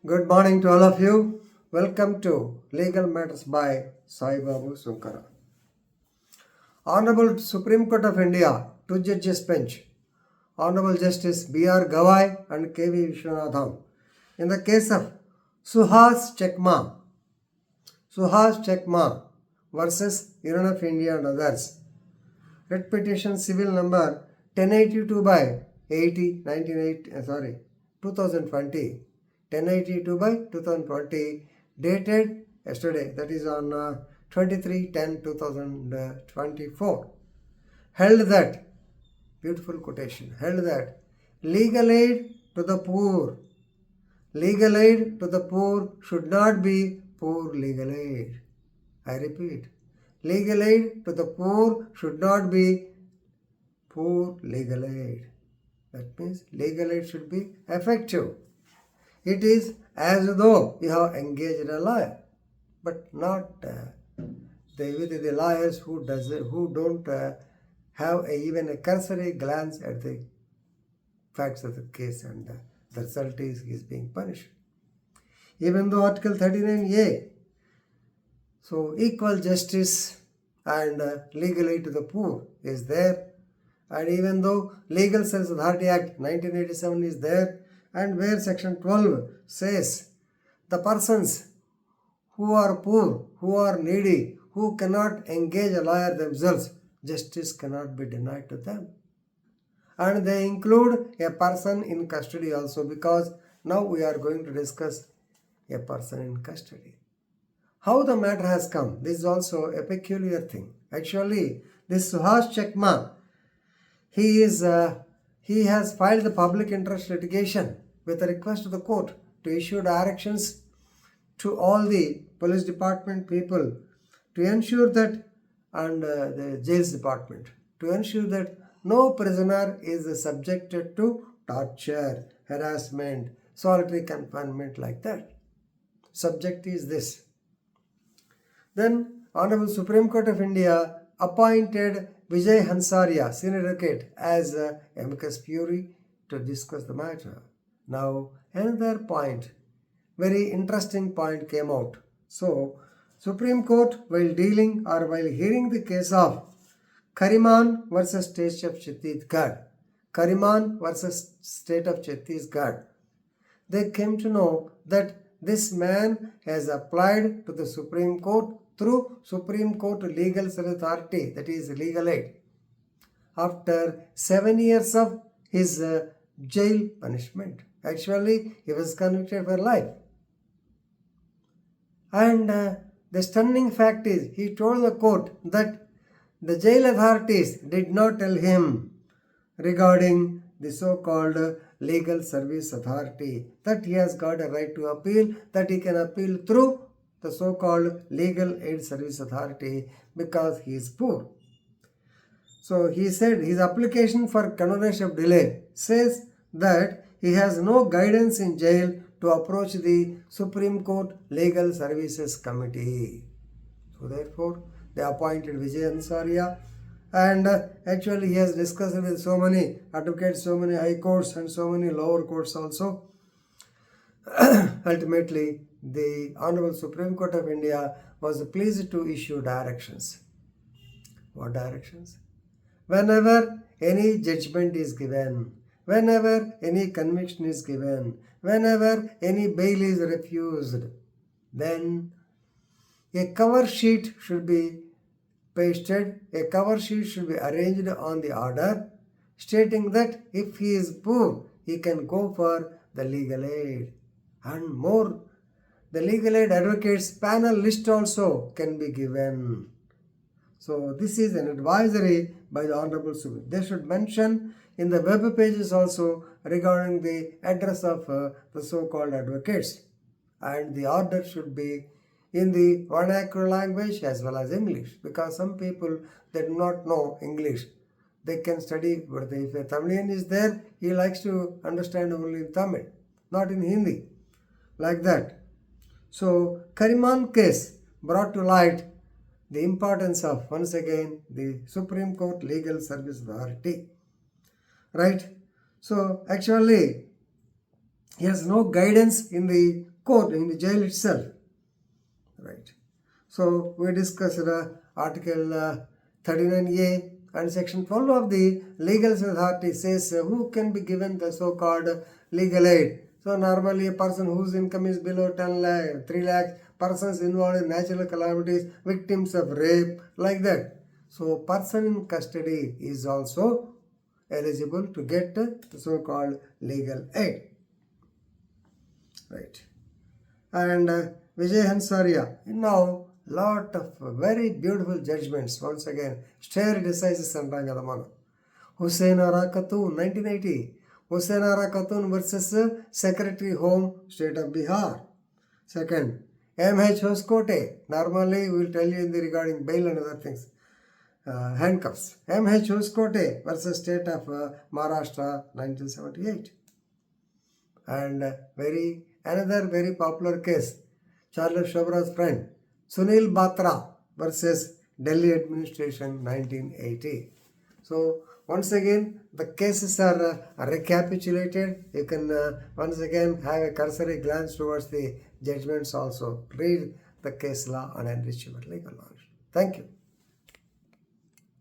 Good morning to all of you. Welcome to Legal Matters by Sai Babu Sunkara. Honorable Supreme Court of India, two judges bench, Honorable Justice B.R. Gawai and K.V. Vishwanathan, in the case of Suhas Chakma versus Union of India and others. Writ petition civil number 1082 by 2020, 1082 by 2020, dated yesterday, that is on 23/10/2024, held that, beautiful quotation, held that legal aid to the poor should not be poor legal aid. I repeat, legal aid to the poor should not be poor legal aid. That means legal aid should be effective. It is as though you have engaged a lawyer, but not the lawyers who don't have even a cursory glance at the facts of the case, and the result is he is being punished. Even though Article 39A, so equal justice and legal aid to the poor is there, and even though Legal Service Authority Act 1987 is there, and where section 12 says the persons who are poor, who are needy, who cannot engage a lawyer themselves, justice cannot be denied to them. And they include a person in custody also, because now we are going to discuss a person in custody. How the matter has come, this is also a peculiar thing. Actually, this Suhas Chakma, he has filed the public interest litigation with a request to the court to issue directions to all the police department people to ensure that, and the jails department, to ensure that no prisoner is subjected to torture, harassment, solitary confinement like that. Subject is this. Then Honorable Supreme Court of India appointed Vijay Hansaria, senior advocate, as amicus curiae to discuss the matter. Now another point, very interesting point came out. So Supreme Court, while hearing the case of Kariman versus State of Chattisgarh, they came to know that this man has applied to the Supreme Court through Supreme Court Legal Service Authority, that is legal aid, after 7 years of his jail punishment. Actually, he was convicted for life. And the stunning fact is, he told the court that the jail authorities did not tell him regarding the so-called Legal Service Authority, that he has got a right to appeal, that he can appeal through the so-called Legal Aid Service Authority because he is poor. So he said his application for condonation of delay says that he has no guidance in jail to approach the Supreme Court Legal Services Committee. So therefore, they appointed Vijay Hansaria, and actually he has discussed with so many advocates, so many high courts and so many lower courts also. Ultimately, the Honorable Supreme Court of India was pleased to issue directions. What directions? Whenever any judgment is given, whenever any conviction is given, whenever any bail is refused, then a cover sheet should be pasted, a cover sheet should be arranged on the order, stating that if he is poor, he can go for the legal aid. And more, the legal aid advocates panel list also can be given. So this is an advisory by the Honorable Supreme. They should mention in the web pages also regarding the address of the so-called advocates, and the order should be in the vernacular language as well as English, because some people, they do not know English. They can study, but if a Tamilian is there, he likes to understand only in Tamil, not in Hindi, like that. So Kariman case brought to light the importance of, once again, the Supreme Court Legal Service Authority. Right? So actually, He has no guidance in the court, in the jail itself. Right. So we discussed Article 39A and Section 12 of the Legal Authority says who can be given the so-called legal aid. So normally a person whose income is below 10 lakh, 3 lakhs, persons involved in natural calamities, victims of rape, like that. So person in custody is also eligible to get the so-called legal aid. Right. And Vijay Hansarya, now lot of very beautiful judgments. Once again, stare decisions antaanga kada mana. Hussain Ara Khatun, 1980. Hussain Ara Khatun versus Secretary Home, State of Bihar. Second, M.H. Hoskote. Normally, we will tell you in the regarding bail and other things. Handcuffs. M.H. Hoskote versus State of Maharashtra, 1978. And another very popular case, Charles Shobra's friend, Sunil Batra versus Delhi administration, 1980. So once again, the cases are recapitulated. You can once again have a cursory glance towards the judgments also. Read the case law and enrich your legal knowledge. Thank you.